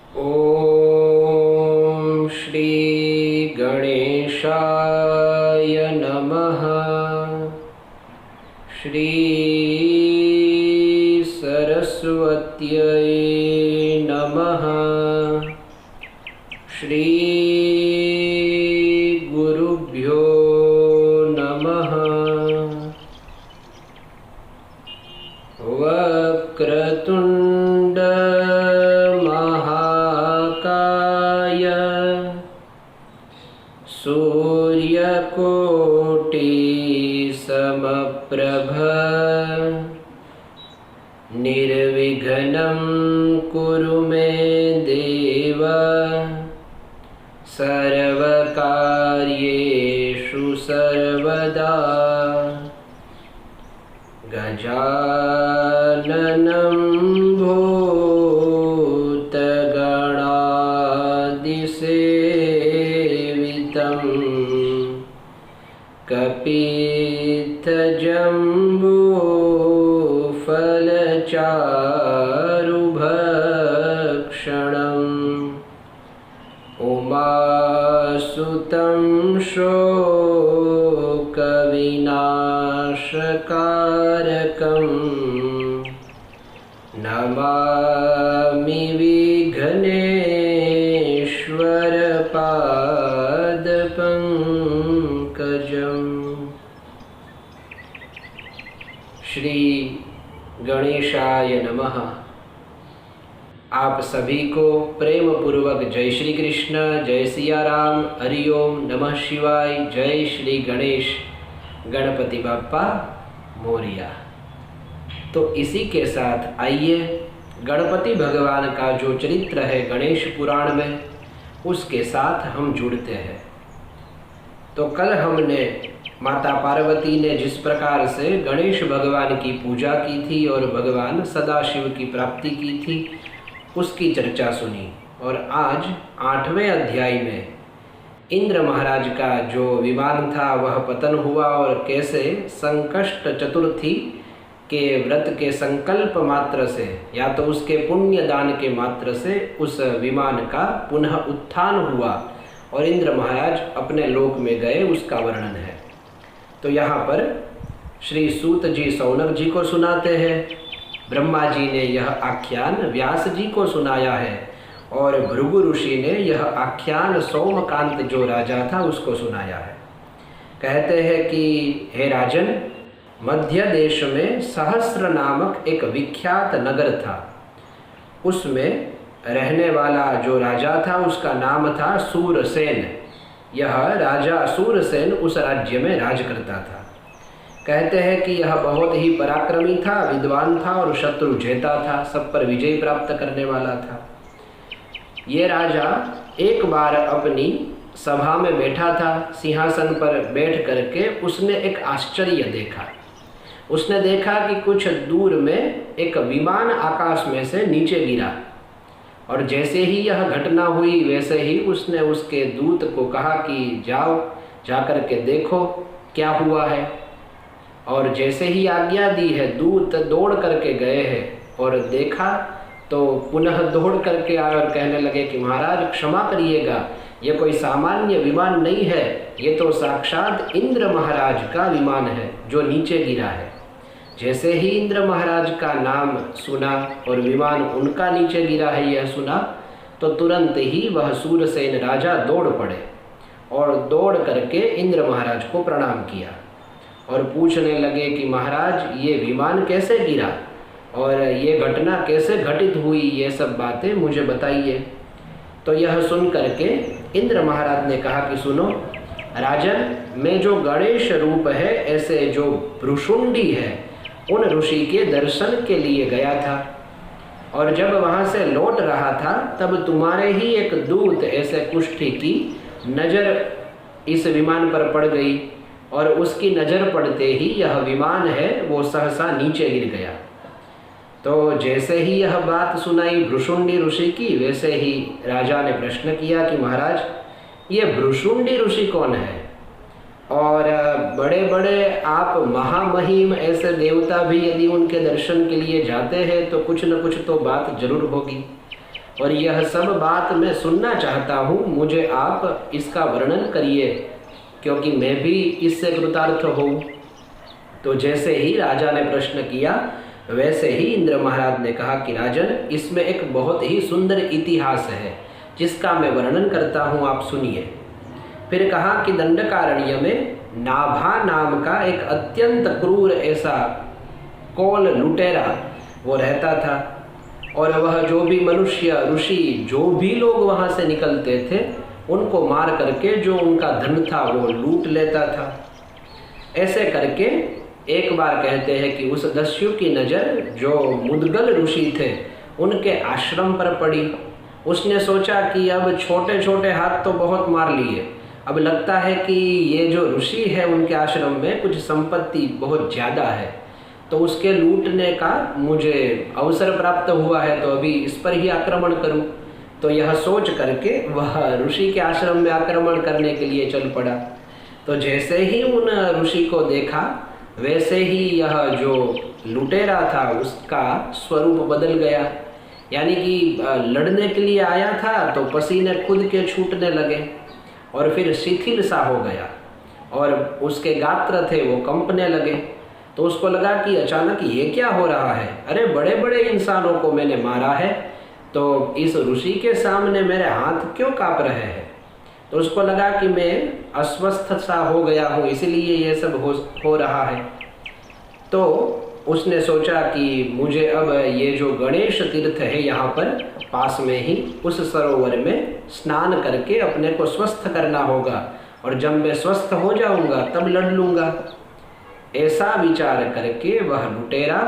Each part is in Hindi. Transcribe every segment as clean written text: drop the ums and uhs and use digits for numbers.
ॐ श्री गणेशाय नमः। श्री सरस्वत्यै नमः। श्री गुरुभ्यो नमः। वक्रतुण्ड महाकाय सूर्यकोटि समप्रभ निर्विघ्नं कुरु मे देव सर्वकार्येषु सर्वदा। गजाननं भूतगणादिसेवितं कपित्थजम्बूफलचारुभक्षणम् उमासुतं शोकविनाशकारकं नमामि विघ्नेश्वरपादपङ्कजम्। श्री गणेशाय नमः। आप सभी को प्रेम पूर्वक जय श्री कृष्ण, जय सिया राम, हरिओम, नमः शिवाय, जय श्री गणेश, गणपति बाप्पा मोरिया। तो इसी के साथ आइए गणपति भगवान का जो चरित्र है गणेश पुराण में, उसके साथ हम जुड़ते हैं। तो कल हमने माता पार्वती ने जिस प्रकार से गणेश भगवान की पूजा की थी और भगवान सदाशिव की प्राप्ति की थी, उसकी चर्चा सुनी। और आज 8वें अध्याय में इंद्र महाराज का जो विमान था वह पतन हुआ और कैसे संकष्ट चतुर्थी के व्रत के संकल्प मात्र से या तो उसके पुण्य दान के मात्र से उस विमान का पुनः उत्थान हुआ और इंद्र महाराज अपने लोक में गए, उसका वर्णन है। तो यहाँ पर श्री सूत जी सौनक जी को सुनाते हैं, ब्रह्मा जी ने यह आख्यान व्यास जी को सुनाया है और भृगु ऋषि ने यह आख्यान सोमकांत जो राजा था उसको सुनाया है। कहते हैं कि हे राजन, मध्य देश में सहस्र नामक एक विख्यात नगर था। उसमें रहने वाला जो राजा था उसका नाम था सूरसेन। यह राजा सूरसेन उस राज्य में राज करता था। कहते हैं कि यह बहुत ही पराक्रमी था, विद्वान था और शत्रु जेता था, सब पर विजय प्राप्त करने वाला था। ये राजा एक बार अपनी सभा में बैठा था, सिंहासन पर बैठ करके उसने एक आश्चर्य देखा। उसने देखा कि कुछ दूर में एक विमान आकाश में से नीचे गिरा और जैसे ही यह घटना हुई वैसे ही उसने उसके दूत को कहा कि जाओ, जाकर के देखो क्या हुआ है। और जैसे ही आज्ञा दी है, दूत दौड़ करके गए हैं और देखा तो पुनः दौड़ करके आए और कहने लगे कि महाराज क्षमा करिएगा, ये कोई सामान्य विमान नहीं है, ये तो साक्षात इंद्र महाराज का विमान है जो नीचे गिरा है। जैसे ही इंद्र महाराज का नाम सुना और विमान उनका नीचे गिरा है यह सुना, तो तुरंत ही वह सूरसेन राजा दौड़ पड़े और दौड़ करके इंद्र महाराज को प्रणाम किया और पूछने लगे कि महाराज ये विमान कैसे गिरा और ये घटना कैसे घटित हुई, ये सब बातें मुझे बताइए। तो यह सुन करके इंद्र महाराज ने कहा कि सुनो राजन, मैं जो गणेश रूप है ऐसे जो भ्रुशुंडी है उन ऋषि के दर्शन के लिए गया था और जब वहाँ से लौट रहा था तब तुम्हारे ही एक दूत ऐसे कुष्ठी की नज़र इस विमान पर पड़ गई और उसकी नज़र पड़ते ही यह विमान है वो सहसा नीचे गिर गया। तो जैसे ही यह बात सुनाई भ्रुशुंडी ऋषि की, वैसे ही राजा ने प्रश्न किया कि महाराज ये भ्रुशुंडी ऋषि कौन है? और बड़े बड़े आप महामहिम ऐसे देवता भी यदि उनके दर्शन के लिए जाते हैं तो कुछ न कुछ तो बात जरूर होगी। और यह सब बात मैं सुनना चाहता हूँ, मुझे आप इसका वर्णन करिए, क्योंकि मैं भी इससे कृतार्थ हूँ। तो जैसे ही राजा ने प्रश्न किया, वैसे ही इंद्र महाराज ने कहा कि राजन, इसमें एक बहुत ही सुंदर इतिहास है जिसका मैं वर्णन करता हूँ, आप सुनिए। फिर कहा कि दंडकारण्य में नाभा नाम का एक अत्यंत क्रूर ऐसा कौल लुटेरा वो रहता था, और वह जो भी मनुष्य, ऋषि, जो भी लोग वहाँ से निकलते थे उनको मार करके जो उनका धन था वो लूट लेता था। ऐसे करके एक बार कहते हैं कि उस दस्यु की नज़र जो मुद्गल ऋषि थे उनके आश्रम पर पड़ी। उसने सोचा कि अब छोटे छोटे हाथ तो बहुत मार लिए, अब लगता है कि ये जो ऋषि है उनके आश्रम में कुछ संपत्ति बहुत ज़्यादा है, तो उसके लूटने का मुझे अवसर प्राप्त हुआ है, तो अभी इस पर ही आक्रमण करूं। तो यह सोच करके वह ऋषि के आश्रम में आक्रमण करने के लिए चल पड़ा। तो जैसे ही उन ऋषि को देखा, वैसे ही यह जो लुटेरा था उसका स्वरूप बदल गया, यानी कि लड़ने के लिए आया था तो पसीने खुद के छूटने लगे और फिर शिथिल सा हो गया, और उसके गात्र थे वो कंपने लगे। तो उसको लगा कि अचानक ये क्या हो रहा है, अरे बड़े बड़े इंसानों को मैंने मारा है, तो इस ऋषि के सामने मेरे हाथ क्यों काँप रहे हैं। तो उसको लगा कि मैं अस्वस्थ सा हो गया हूँ, इसीलिए ये सब हो रहा है। तो उसने सोचा कि मुझे अब ये जो गणेश तीर्थ है यहाँ पर पास में ही, उस सरोवर में स्नान करके अपने को स्वस्थ करना होगा, और जब मैं स्वस्थ हो जाऊँगा तब लड़ लूँगा। ऐसा विचार करके वह लुटेरा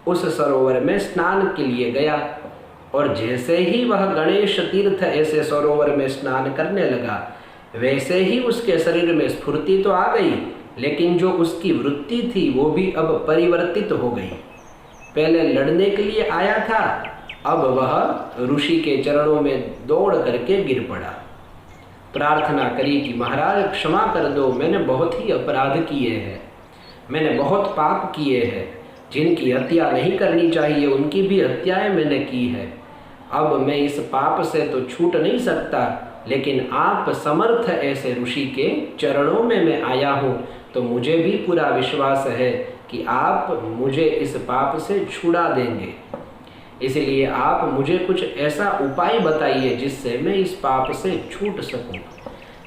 उस सरोवर में स्नान के लिए गया, और जैसे ही वह गणेश तीर्थ ऐसे सरोवर में स्नान करने लगा, वैसे ही उसके शरीर में स्फूर्ति तो आ गई, लेकिन जो उसकी वृत्ति थी वो भी अब परिवर्तित हो गई। पहले लड़ने के लिए आया था, अब वह ऋषि के चरणों में दौड़ करके गिर पड़ा। प्रार्थना करी कि महाराज क्षमा कर दो, मैंने बहुत ही अपराध किए हैं, मैंने बहुत पाप किए हैं, जिनकी हत्या नहीं करनी चाहिए उनकी भी हत्याएं मैंने की है। अब मैं इस पाप से तो छूट नहीं सकता, लेकिन आप समर्थ ऐसे ऋषि के चरणों में मैं आया हूँ, तो मुझे भी पूरा विश्वास है कि आप मुझे इस पाप से छुड़ा देंगे। इसलिए आप मुझे कुछ ऐसा उपाय बताइए जिससे मैं इस पाप से छूट सकूं।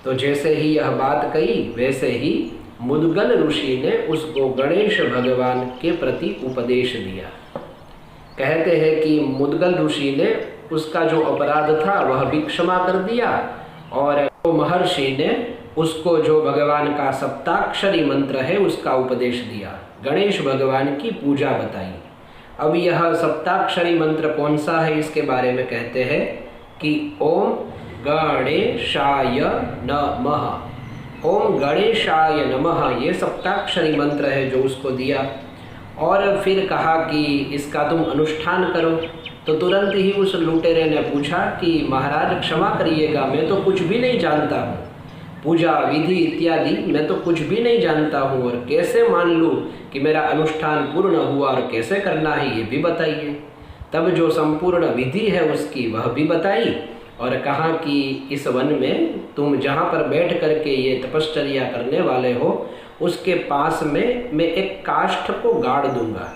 तो जैसे ही यह बात कही, वैसे ही मुद्गल ऋषि ने उसको गणेश भगवान के प्रति उपदेश दिया। कहते हैं कि मुद्गल ऋषि ने उसका जो अपराध था वह भी क्षमा कर दिया, और महर्षि ने उसको जो भगवान का सप्ताक्षरी मंत्र है उसका उपदेश दिया, गणेश भगवान की पूजा बताई। अब यह सप्ताक्षरी मंत्र कौन सा है इसके बारे में कहते हैं कि ओम गणेशाय नमः, ओम गणेशाय नमः, ये सप्ताक्षरी मंत्र है जो उसको दिया। और फिर कहा कि इसका तुम अनुष्ठान करो। तो तुरंत ही उस लुटेरे ने पूछा कि महाराज क्षमा करिएगा, मैं तो कुछ भी नहीं जानता हूँ, पूजा विधि इत्यादि मैं तो कुछ भी नहीं जानता हूँ, और कैसे मान लूँ कि मेरा अनुष्ठान पूर्ण हुआ और कैसे करना है ये भी बताइए। तब जो संपूर्ण विधि है उसकी वह भी बताई, और कहा कि इस वन में तुम जहाँ पर बैठ करके ये तपश्चर्या करने वाले हो, उसके पास में मैं एक काष्ठ को गाड़ दूंगा,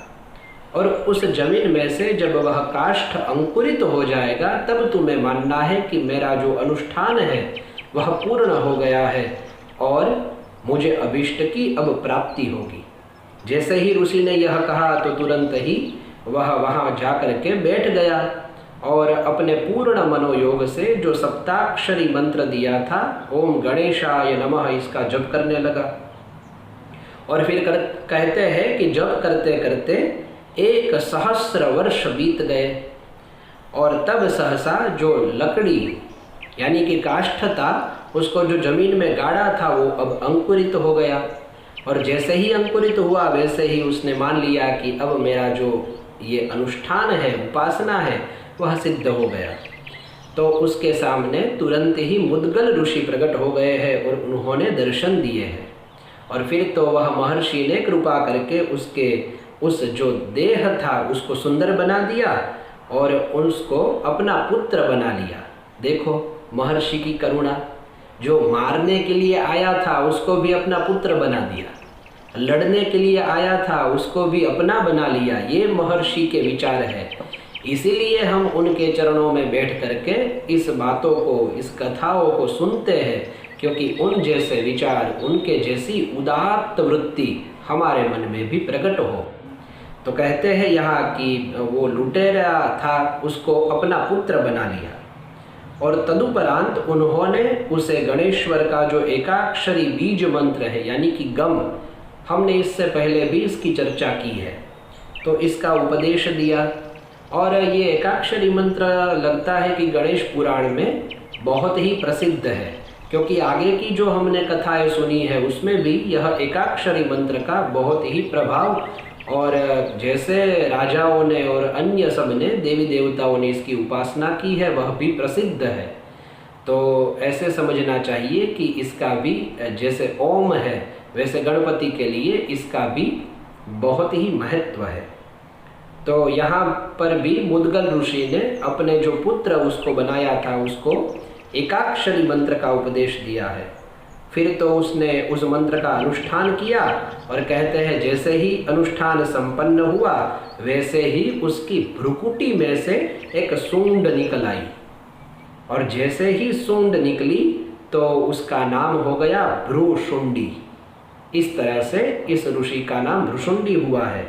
और उस जमीन में से जब वह काष्ठ अंकुरित हो जाएगा तब तुम्हें मानना है कि मेरा जो अनुष्ठान है वह पूर्ण हो गया है और मुझे अभिष्ट की अब प्राप्ति होगी। जैसे ही ऋषि ने यह कहा तो तुरंत ही वह वहाँ जा कर के बैठ गया और अपने पूर्ण मनोयोग से जो सप्ताक्षरी मंत्र दिया था ओम गणेशाय नमः, इसका जप करने लगा। और फिर कहते हैं कि जप करते करते 1,000 वर्ष बीत गए, और तब सहसा जो लकड़ी यानी कि काष्ठ था उसको जो जमीन में गाड़ा था वो अब अंकुरित हो गया, और जैसे ही अंकुरित हुआ वैसे ही उसने मान लिया कि अब मेरा जो ये अनुष्ठान है, उपासना है, वह सिद्ध हो गया। तो उसके सामने तुरंत ही मुद्गल ऋषि प्रकट हो गए हैं और उन्होंने दर्शन दिए हैं। और फिर तो वह महर्षि ने कृपा करके उसके उस जो देह था उसको सुंदर बना दिया, और उसको अपना पुत्र बना लिया। देखो महर्षि की करुणा, जो मारने के लिए आया था उसको भी अपना पुत्र बना दिया, लड़ने के लिए आया था उसको भी अपना बना लिया। ये महर्षि के विचार है। इसीलिए हम उनके चरणों में बैठ करके इस बातों को, इस कथाओं को सुनते हैं, क्योंकि उन जैसे विचार, उनके जैसी उदात्त वृत्ति हमारे मन में भी प्रकट हो। तो कहते हैं यहाँ कि वो लुटेरा था, उसको अपना पुत्र बना लिया और तदुपरांत उन्होंने उसे गणेश्वर का जो एकाक्षरी बीज मंत्र है, यानी कि गम, हमने इससे पहले भी इसकी चर्चा की है, तो इसका उपदेश दिया। और ये एकाक्षरी मंत्र लगता है कि गणेश पुराण में बहुत ही प्रसिद्ध है, क्योंकि आगे की जो हमने कथाएं सुनी है उसमें भी यह एकाक्षरी मंत्र का बहुत ही प्रभाव, और जैसे राजाओं ने और अन्य सब ने, देवी देवताओं ने इसकी उपासना की है, वह भी प्रसिद्ध है। तो ऐसे समझना चाहिए कि इसका भी जैसे ओम है वैसे गणपति के लिए इसका भी बहुत ही महत्व है। तो यहाँ पर भी मुद्गल ऋषि ने अपने जो पुत्र उसको बनाया था उसको एकाक्षरी मंत्र का उपदेश दिया है। फिर तो उसने उस मंत्र का अनुष्ठान किया और कहते हैं जैसे ही अनुष्ठान संपन्न हुआ वैसे ही उसकी भ्रुकुटी में से एक सूंड निकल आई, और जैसे ही सूंड निकली तो उसका नाम हो गया भ्रूशुंडी। इस तरह से इस ऋषि का नाम भ्रूशुंडी हुआ है।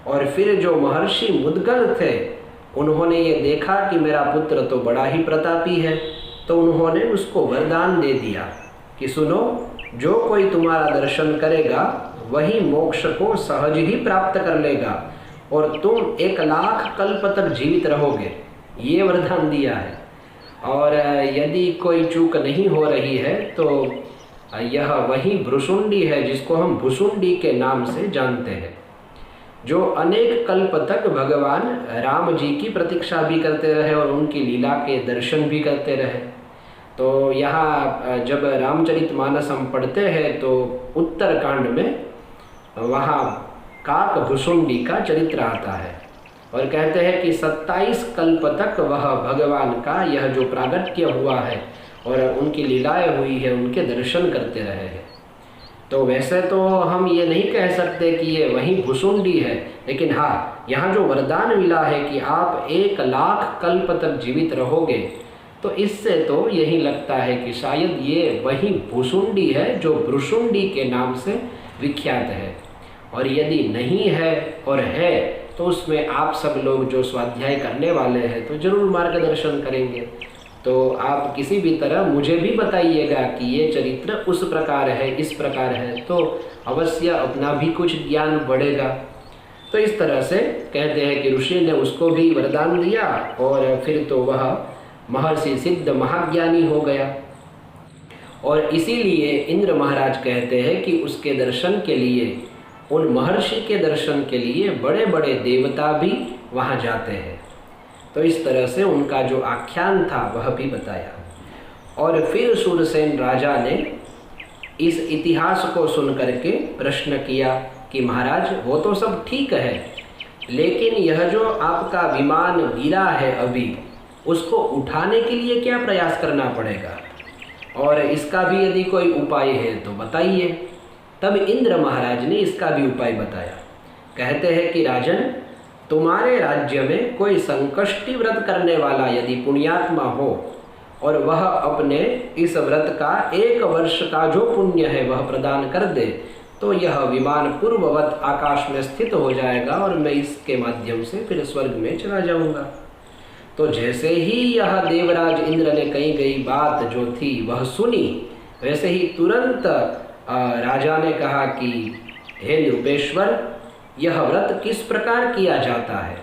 और फिर जो महर्षि मुद्गल थे उन्होंने ये देखा कि मेरा पुत्र तो बड़ा ही प्रतापी है, तो उन्होंने उसको वरदान दे दिया कि सुनो, जो कोई तुम्हारा दर्शन करेगा वही मोक्ष को सहज ही प्राप्त कर लेगा और तुम 1 लाख कल्प तक जीवित रहोगे। ये वरदान दिया है। और यदि कोई चूक नहीं हो रही है तो यह वही भ्रूशुंडी है जिसको हम भुसुंडी के नाम से जानते हैं, जो अनेक कल्प तक भगवान राम जी की प्रतीक्षा भी करते रहे और उनकी लीला के दर्शन भी करते रहे। तो यहाँ जब रामचरितमानस हम पढ़ते हैं तो उत्तरकांड में वहाँ काक भुसुंडी का चरित्र आता है और कहते हैं कि 27 कल्प तक वह भगवान का यह जो प्रागट्य हुआ है और उनकी लीलाएं हुई है उनके दर्शन करते रहे हैं। तो वैसे तो हम ये नहीं कह सकते कि ये वही भुसुंडी है, लेकिन हाँ, यहाँ जो वरदान मिला है कि आप 1 लाख कल्प तक जीवित रहोगे, तो इससे तो यही लगता है कि शायद ये वही भुसुंडी है जो भ्रूशुंडी के नाम से विख्यात है। और यदि नहीं है और है तो उसमें आप सब लोग जो स्वाध्याय करने वाले हैं तो जरूर मार्गदर्शन करेंगे। तो आप किसी भी तरह मुझे भी बताइएगा कि ये चरित्र उस प्रकार है, इस प्रकार है, तो अवश्य अपना भी कुछ ज्ञान बढ़ेगा। तो इस तरह से कहते हैं कि ऋषि ने उसको भी वरदान दिया और फिर तो वह महर्षि सिद्ध महाज्ञानी हो गया। और इसीलिए इंद्र महाराज कहते हैं कि उसके दर्शन के लिए, उन महर्षि के दर्शन के लिए बड़े बड़े देवता भी वहाँ जाते हैं। तो इस तरह से उनका जो आख्यान था वह भी बताया। और फिर शूरसेन राजा ने इस इतिहास को सुन करके प्रश्न किया कि महाराज वो तो सब ठीक है, लेकिन यह जो आपका विमान गिरा है अभी, उसको उठाने के लिए क्या प्रयास करना पड़ेगा, और इसका भी यदि कोई उपाय है तो बताइए। तब इंद्र महाराज ने इसका भी उपाय बताया। कहते हैं कि राजन, तुम्हारे राज्य में कोई संकष्टी व्रत करने वाला यदि पुण्यात्मा हो और वह अपने इस व्रत का 1 वर्ष का जो पुण्य है वह प्रदान कर दे, तो यह विमान पूर्ववत आकाश में स्थित हो जाएगा और मैं इसके माध्यम से फिर स्वर्ग में चला जाऊंगा। तो जैसे ही यह देवराज इंद्र ने कही गई बात जो थी वह सुनी, वैसे ही तुरंत राजा ने कहा कि हे नृपेश्वर, यह व्रत किस प्रकार किया जाता है,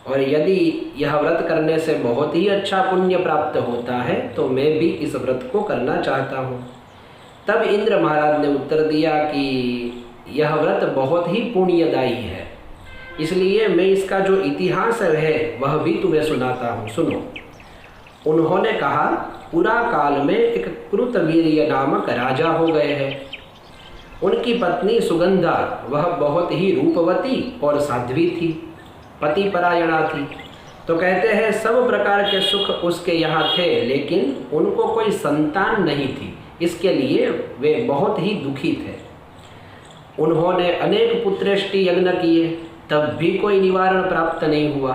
और यदि यह व्रत करने से बहुत ही अच्छा पुण्य प्राप्त होता है तो मैं भी इस व्रत को करना चाहता हूँ। तब इंद्र महाराज ने उत्तर दिया कि यह व्रत बहुत ही पुण्यदायी है, इसलिए मैं इसका जो इतिहास है वह भी तुम्हें सुनाता हूँ, सुनो। उन्होंने कहा, पुरा काल में एक कृतवीर्य नामक राजा हो गए हैं। उनकी पत्नी सुगंधा वह बहुत ही रूपवती और साध्वी थी, पतिपरायणा थी। तो कहते हैं सब प्रकार के सुख उसके यहाँ थे, लेकिन उनको कोई संतान नहीं थी, इसके लिए वे बहुत ही दुखी थे। उन्होंने अनेक पुत्रेष्टि यज्ञ किए, तब भी कोई निवारण प्राप्त नहीं हुआ।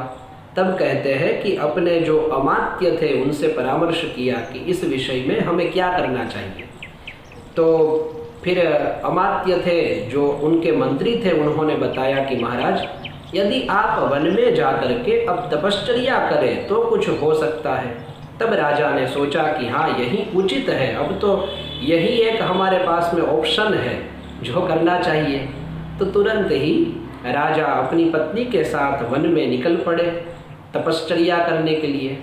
तब कहते हैं कि अपने जो अमात्य थे उनसे परामर्श किया कि इस विषय में हमें क्या करना चाहिए। तो फिर अमात्य थे जो उनके मंत्री थे, उन्होंने बताया कि महाराज, यदि आप वन में जा करके अब तपश्चर्या करें तो कुछ हो सकता है। तब राजा ने सोचा कि हाँ, यही उचित है, अब तो यही एक हमारे पास में ऑप्शन है जो करना चाहिए। तो तुरंत ही राजा अपनी पत्नी के साथ वन में निकल पड़े तपश्चर्या करने के लिए,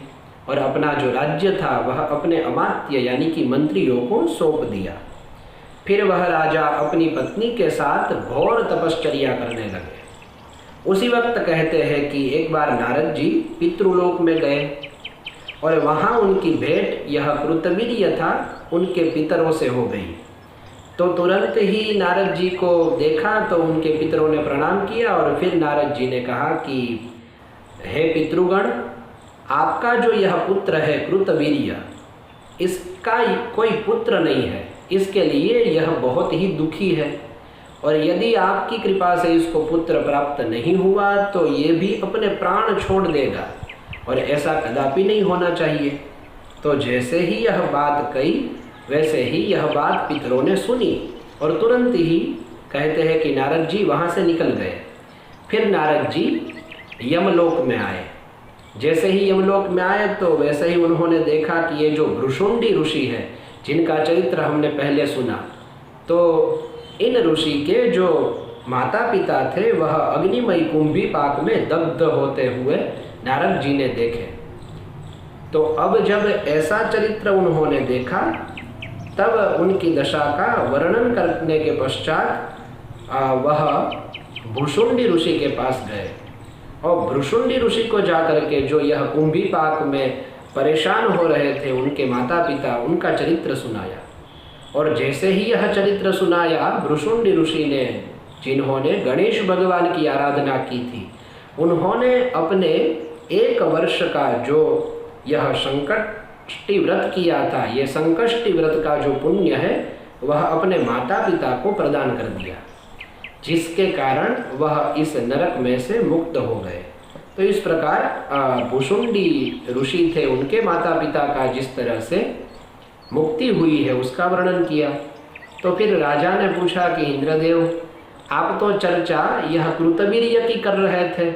और अपना जो राज्य था वह अपने अमात्य यानी कि मंत्रियों को सौंप दिया। फिर वह राजा अपनी पत्नी के साथ घोर तपश्चर्या करने लगे। उसी वक्त कहते हैं कि एक बार नारद जी पितृलोक में गए और वहाँ उनकी भेंट यह कृतवीर्य था उनके पितरों से हो गई। तो तुरंत ही नारद जी को देखा तो उनके पितरों ने प्रणाम किया, और फिर नारद जी ने कहा कि हे पितृगण, आपका जो यह पुत्र है कृतवीर्य, इसका कोई पुत्र नहीं है, इसके लिए यह बहुत ही दुखी है, और यदि आपकी कृपा से इसको पुत्र प्राप्त नहीं हुआ तो ये भी अपने प्राण छोड़ देगा, और ऐसा कदापि नहीं होना चाहिए। तो जैसे ही यह बात कही वैसे ही यह बात पितरों ने सुनी, और तुरंत ही कहते हैं कि नारद जी वहाँ से निकल गए। फिर नारद जी यमलोक में आए। जैसे ही यमलोक में आए तो वैसे ही उन्होंने देखा कि ये जो भृशुंडी ऋषि है, जिनका चरित्र हमने पहले सुना, तो इन ऋषि के जो माता पिता थे वह अग्निमय कुंभी पाक में दग्ध होते हुए नारद जी ने देखे। तो अब जब ऐसा चरित्र उन्होंने देखा तब उनकी दशा का वर्णन करने के पश्चात वह भृशुंडी ऋषि के पास गए, और भृशुंडी ऋषि को जाकर के जो यह कुंभी पाक में परेशान हो रहे थे उनके माता पिता, उनका चरित्र सुनाया। और जैसे ही यह चरित्र सुनाया, भृशुंडी ऋषि ने, जिन्होंने गणेश भगवान की आराधना की थी, उन्होंने अपने 1 वर्ष का जो यह संकष्टि व्रत किया था, ये संकष्टि व्रत का जो पुण्य है वह अपने माता पिता को प्रदान कर दिया, जिसके कारण वह इस नरक में से मुक्त हो गए। तो इस प्रकार भृशुंडी ऋषि थे, उनके माता पिता का जिस तरह से मुक्ति हुई है उसका वर्णन किया। तो फिर राजा ने पूछा कि इंद्रदेव, आप तो चर्चा यह कृतवीर्य की कर रहे थे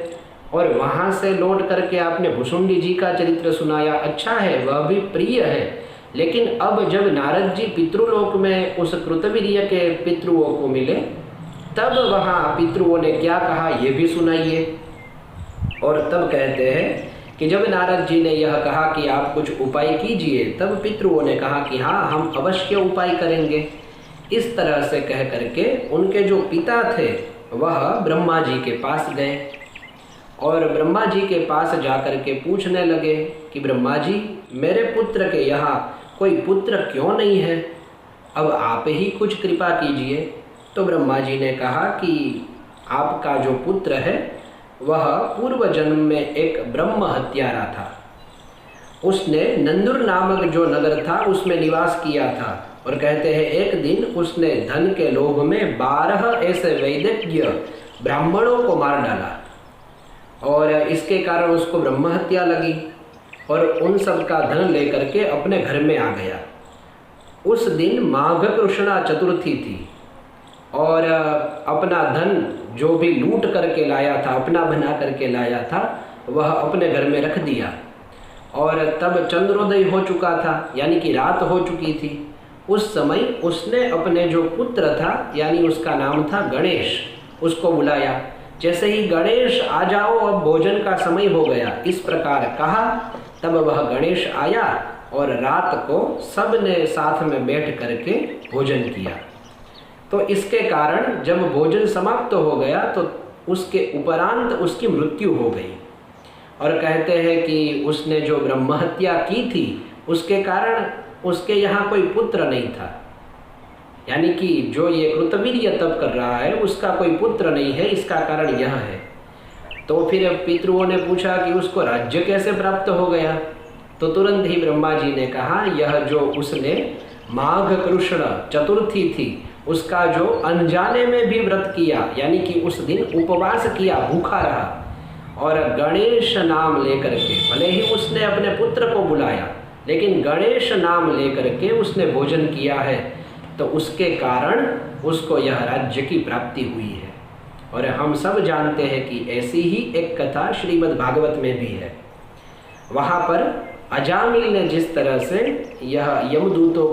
और वहाँ से लौट करके आपने भृशुंडी जी का चरित्र सुनाया, अच्छा है, वह भी प्रिय है, लेकिन अब जब नारद जी पितृलोक में उस कृतवीर्य के पितृओं को मिले तब वहाँ पितृओं ने क्या कहा ये भी सुनाइए। और तब कहते हैं कि जब नारद जी ने यह कहा कि आप कुछ उपाय कीजिए, तब पितृओं ने कहा कि हाँ, हम अवश्य उपाय करेंगे। इस तरह से कह करके उनके जो पिता थे वह ब्रह्मा जी के पास गए, और ब्रह्मा जी के पास जाकर के पूछने लगे कि ब्रह्मा जी, मेरे पुत्र के यहाँ कोई पुत्र क्यों नहीं है, अब आप ही कुछ कृपा कीजिए। तो ब्रह्मा जी ने कहा कि आपका जो पुत्र है वह पूर्व जन्म में एक ब्रह्म हत्यारा था, उसने नंदुर नामक जो नगर था उसमें निवास किया था, और कहते हैं एक दिन उसने धन के लोभ में 12 ऐसे वैदिज्ञ ब्राह्मणों को मार डाला, और इसके कारण उसको ब्रह्म हत्या लगी, और उन सब का धन लेकर के अपने घर में आ गया। उस दिन माघ कृष्णा चतुर्थी थी, और अपना धन जो भी लूट करके लाया था, अपना बना करके लाया था, वह अपने घर में रख दिया। और तब चंद्रोदय हो चुका था, यानी कि रात हो चुकी थी। उस समय उसने अपने जो पुत्र था, यानी उसका नाम था गणेश, उसको बुलाया। जैसे ही गणेश आ जाओ, अब भोजन का समय हो गया, इस प्रकार कहा, तब वह गणेश आया और रात को सब ने साथ में बैठ करके भोजन किया। तो इसके कारण जब भोजन समाप्त हो गया तो उसके उपरांत उसकी मृत्यु हो गई, और कहते हैं कि उसने जो ब्रह्म हत्या की थी उसके कारण उसके यहाँ कोई पुत्र नहीं था, यानी कि जो ये कृतवीर्य तप कर रहा है उसका कोई पुत्र नहीं है, इसका कारण यह है। तो तो फिर पितृओं ने पूछा कि उसको राज्य कैसे प्राप्त हो गया? तो तुरंत ही ब्रह्मा जी ने कहा, यह जो उसने माघ कृष्ण चतुर्थी थी उसका जो अनजाने में भी व्रत किया, यानी कि उस दिन उपवास किया, भूखा रहा और गणेश नाम लेकर के, भले ही उसने अपने पुत्र को बुलाया लेकिन गणेश नाम लेकर के उसने भोजन किया है, तो उसके कारण उसको यह राज्य की प्राप्ति हुई है। और हम सब जानते हैं कि ऐसी ही एक कथा श्रीमद् भागवत में भी है। वहाँ पर अजामिल ने जिस तरह से यह यमदूतों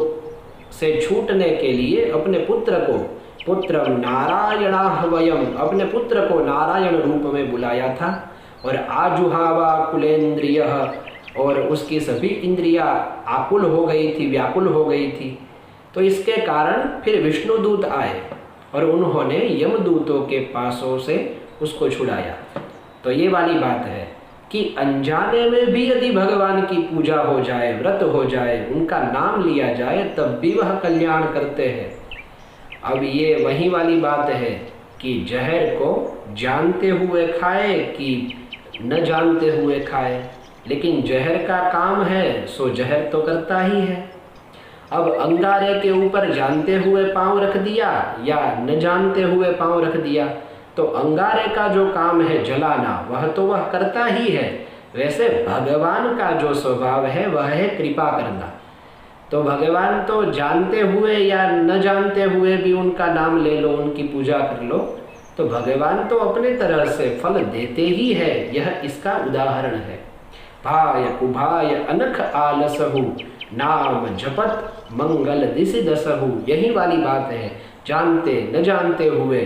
से छूटने के लिए अपने पुत्र को, पुत्र नारायणाह्वयम, अपने पुत्र को नारायण रूप में बुलाया था, और आजुहावा कुलेन्द्रिय, और उसकी सभी इंद्रियां आकुल हो गई थी, व्याकुल हो गई थी। तो इसके कारण फिर विष्णुदूत आए और उन्होंने यमदूतों के पासों से उसको छुड़ाया। तो ये वाली बात है कि अनजाने में भी यदि भगवान की पूजा हो जाए, व्रत हो जाए, उनका नाम लिया जाए, तब भी वह कल्याण करते हैं। अब ये वही वाली बात है कि जहर को जानते हुए खाए कि न जानते हुए खाए, लेकिन जहर का काम है सो जहर तो करता ही है। अब अंगारे के ऊपर जानते हुए पांव रख दिया या न जानते हुए पांव रख दिया, तो अंगारे का जो काम है जलाना, वह तो वह करता ही है। वैसे भगवान का जो स्वभाव है वह है कृपा करना। तो भगवान तो जानते हुए या न जानते हुए भी उनका नाम ले लो, उनकी पूजा कर लो, तो भगवान तो अपने तरह से फल देते ही है। यह इसका उदाहरण है। भाय कुभाय अनख आलसहु, नाम जपत मंगल दिसि दसहु। यही वाली बात है, जानते न जानते हुए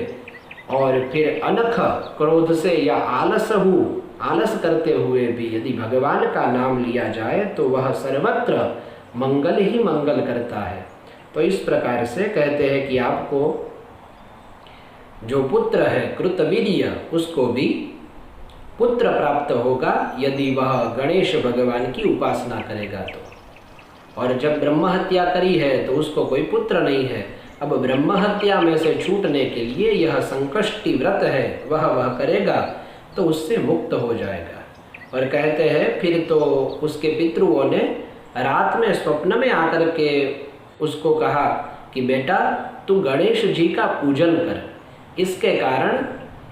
और फिर अनख क्रोध से या आलसहु, आलस करते हुए भी यदि भगवान का नाम लिया जाए तो वह सर्वत्र मंगल ही मंगल करता है। तो इस प्रकार से कहते हैं कि आपको जो पुत्र है कृतवीर्य, उसको भी पुत्र प्राप्त होगा यदि वह गणेश भगवान की उपासना करेगा तो। और जब ब्रह्म हत्या करी है तो उसको कोई पुत्र नहीं है। अब ब्रह्म हत्या में से छूटने के लिए यह संकष्टि व्रत है, वह करेगा तो उससे मुक्त हो जाएगा। और कहते हैं फिर तो उसके पितृओं ने रात में स्वप्न में आकर के उसको कहा कि बेटा तू गणेश जी का पूजन कर, इसके कारण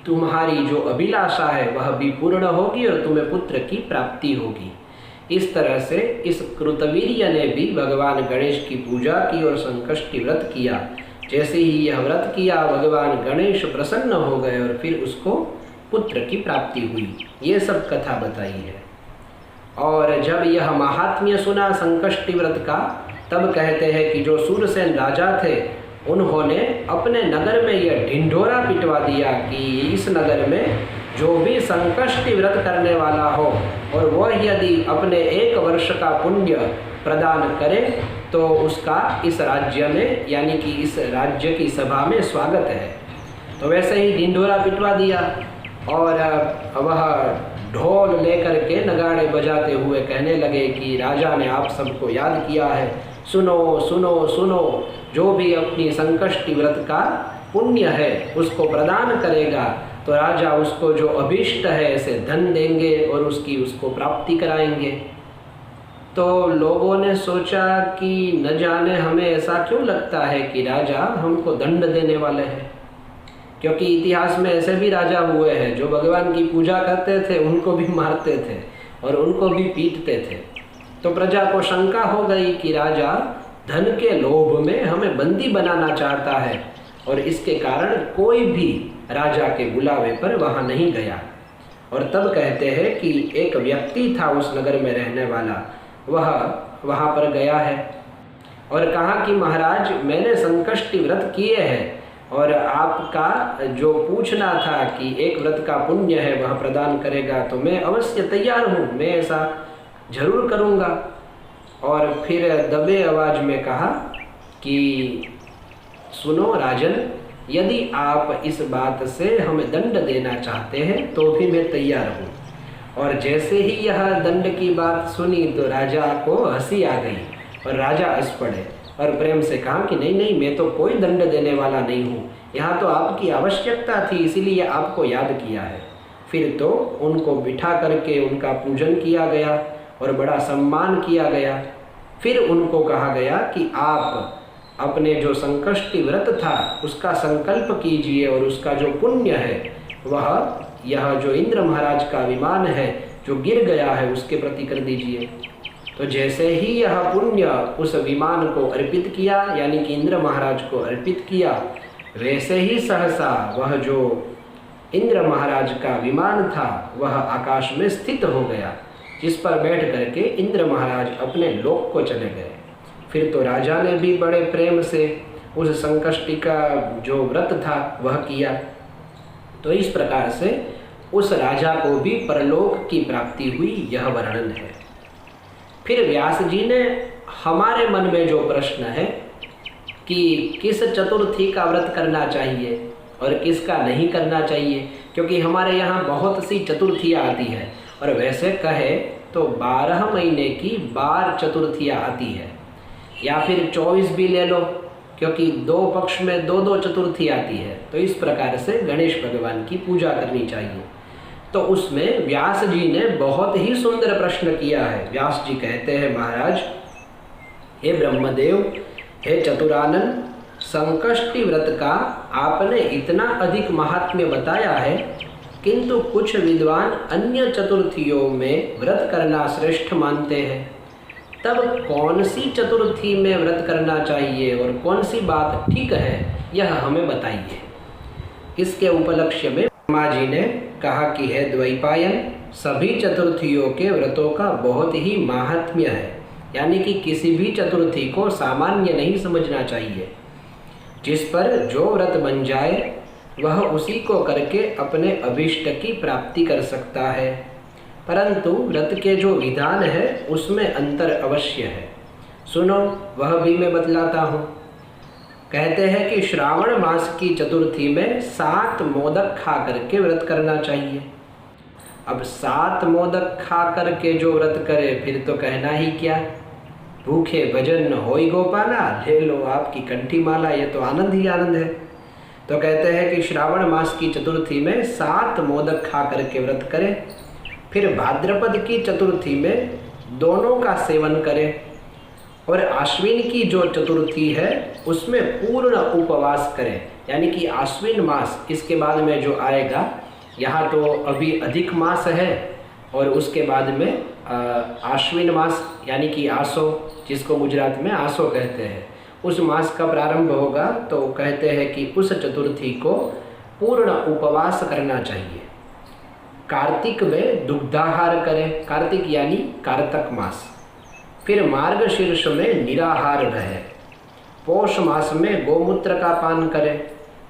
तुम्हारी जो अभिलाषा है वह भी पूर्ण होगी और तुम्हें पुत्र की प्राप्ति होगी। इस तरह से इस कृतवीर्य ने भी भगवान गणेश की पूजा की और संकष्टि व्रत किया। जैसे ही यह व्रत किया भगवान गणेश प्रसन्न हो गए और फिर उसको पुत्र की प्राप्ति हुई। ये सब कथा बताई है। और जब यह महात्म्य सुना संकष्टि व्रत का, तब कहते हैं कि जो सूरसेन राजा थे उन्होंने अपने नगर में यह ढिंढोरा पिटवा दिया कि इस नगर में जो भी संकष्टि व्रत करने वाला हो और वह यदि अपने 1 वर्ष का पुण्य प्रदान करे तो उसका इस राज्य में, यानी कि इस राज्य की सभा में स्वागत है। तो वैसे ही ढिंढोरा पिटवा दिया और वह ढोल लेकर के नगाड़े बजाते हुए कहने लगे कि राजा ने आप सबको याद किया है, सुनो सुनो सुनो, जो भी अपनी संकष्टि व्रत का पुण्य है उसको प्रदान करेगा तो राजा उसको जो अभीष्ट है ऐसे धन देंगे और उसको प्राप्ति कराएंगे। तो लोगों ने सोचा कि न जाने हमें ऐसा क्यों लगता है कि राजा हमको दंड देने वाले हैं, क्योंकि इतिहास में ऐसे भी राजा हुए हैं जो भगवान की पूजा करते थे, उनको भी मारते थे और उनको भी पीटते थे। तो प्रजा को शंका हो गई कि राजा धन के लोभ में हमें बंदी बनाना चाहता है, और इसके कारण कोई भी राजा के बुलावे पर वहाँ नहीं गया। और तब कहते हैं कि एक व्यक्ति था उस नगर में रहने वाला, वह वहाँ पर गया है और कहा कि महाराज मैंने संकष्टि व्रत किए हैं और आपका जो पूछना था कि 1 व्रत का पुण्य है वह प्रदान करेगा तो मैं अवश्य तैयार हूँ, मैं ऐसा जरूर करूँगा। और फिर दबे आवाज में कहा कि सुनो राजन, यदि आप इस बात से हमें दंड देना चाहते हैं तो भी मैं तैयार हूँ। और जैसे ही यह दंड की बात सुनी तो राजा को हंसी आ गई और राजा हंस पड़े और प्रेम से कहा कि नहीं नहीं, मैं तो कोई दंड देने वाला नहीं हूँ, यहाँ तो आपकी आवश्यकता थी इसीलिए आपको याद किया है। फिर तो उनको बिठा करके उनका पूजन किया गया और बड़ा सम्मान किया गया। फिर उनको कहा गया कि आप अपने जो संकष्टी व्रत था उसका संकल्प कीजिए और उसका जो पुण्य है वह यह जो इंद्र महाराज का विमान है जो गिर गया है उसके प्रति कर दीजिए। तो जैसे ही यह पुण्य उस विमान को अर्पित किया, यानी कि इंद्र महाराज को अर्पित किया, वैसे ही सहसा वह जो इंद्र महाराज का विमान था वह आकाश में स्थित हो गया, जिस पर बैठ करके इंद्र महाराज अपने लोक को चले गए। फिर तो राजा ने भी बड़े प्रेम से उस संकष्टी का जो व्रत था वह किया। तो इस प्रकार से उस राजा को भी परलोक की प्राप्ति हुई, यह वर्णन है। फिर व्यास जी ने हमारे मन में जो प्रश्न है कि किस चतुर्थी का व्रत करना चाहिए और किसका नहीं करना चाहिए, क्योंकि हमारे यहाँ बहुत सी चतुर्थियाँ आती हैं और वैसे कहे तो 12 महीने की 12 चतुर्थियाँ आती है, या फिर 24 भी ले लो, क्योंकि 2 पक्ष में 2-2 चतुर्थी आती है। तो इस प्रकार से गणेश भगवान की पूजा करनी चाहिए। तो उसमें व्यास जी ने बहुत ही सुंदर प्रश्न किया है। व्यास जी कहते हैं, महाराज हे ब्रह्मदेव, हे चतुरानन, संकष्टी व्रत का आपने इतना अधिक महात्म्य बताया है, किंतु कुछ विद्वान अन्य चतुर्थियों में व्रत करना श्रेष्ठ मानते हैं। तब कौन सी चतुर्थी में व्रत करना चाहिए और कौन सी बात ठीक है, यह हमें बताइए। इसके उपलक्ष्य में ब्रह्मा जी ने कहा कि हे द्वैपायन, सभी चतुर्थियों के व्रतों का बहुत ही महात्म्य है, यानी कि किसी भी चतुर्थी को सामान्य नहीं समझना चाहिए। जिस पर जो व्रत बन जाए वह उसी को करके अपने अभीष्ट की प्राप्ति कर सकता है, परंतु व्रत के जो विधान है उसमें अंतर अवश्य है। सुनो, वह भी मैं बतलाता हूँ। कहते हैं कि श्रावण मास की चतुर्थी में 7 मोदक खा करके व्रत करना चाहिए। अब 7 मोदक खा करके जो व्रत करे फिर तो कहना ही क्या, भूखे भजन होई गोपाला, ले लो आपकी कंठी माला, ये तो आनंद ही आनंद है। तो कहते हैं कि श्रावण मास की चतुर्थी में 7 मोदक खा करके व्रत करे, फिर भाद्रपद की चतुर्थी में दोनों का सेवन करें, और आश्विन की जो चतुर्थी है उसमें पूर्ण उपवास करें, यानी कि आश्विन मास इसके बाद में जो आएगा, यहाँ तो अभी अधिक मास है और उसके बाद में आश्विन मास यानी कि आसो, जिसको गुजरात में आसो कहते हैं, उस मास का प्रारंभ होगा। तो कहते हैं कि उस चतुर्थी को पूर्ण उपवास करना चाहिए। कार्तिक में दुग्धाहार करें, कार्तिक यानी कार्तक मास। फिर मार्गशीर्ष में निराहार रहे। पौष मास में गोमूत्र का पान करें,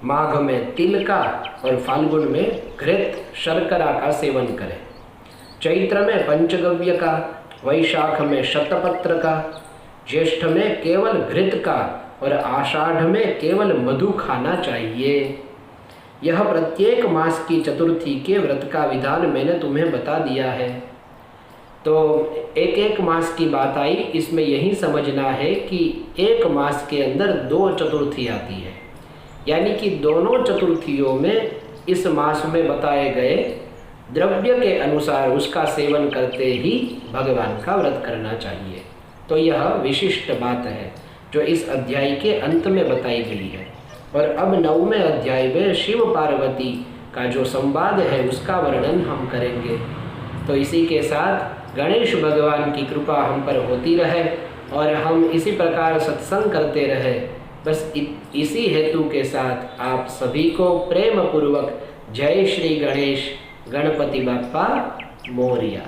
माघ में तिल का और फाल्गुन में घृत शर्करा का सेवन करें। चैत्र में पंचगव्य का, वैशाख में शतपत्र का, ज्येष्ठ में केवल घृत का और आषाढ़ में केवल मधु खाना चाहिए। यह प्रत्येक मास की चतुर्थी के व्रत का विधान मैंने तुम्हें बता दिया है। तो एक एक मास की बात आई, इसमें यही समझना है कि एक मास के अंदर 2 चतुर्थी आती है, यानी कि दोनों चतुर्थियों में इस मास में बताए गए द्रव्य के अनुसार उसका सेवन करते ही भगवान का व्रत करना चाहिए। तो यह विशिष्ट बात है जो इस अध्याय के अंत में बताई गई है। और अब 9वें अध्याय में शिव पार्वती का जो संवाद है उसका वर्णन हम करेंगे। तो इसी के साथ गणेश भगवान की कृपा हम पर होती रहे और हम इसी प्रकार सत्संग करते रहे। बस इसी हेतु के साथ आप सभी को प्रेम पूर्वक जय श्री गणेश गणपति बाप्पा मोरया।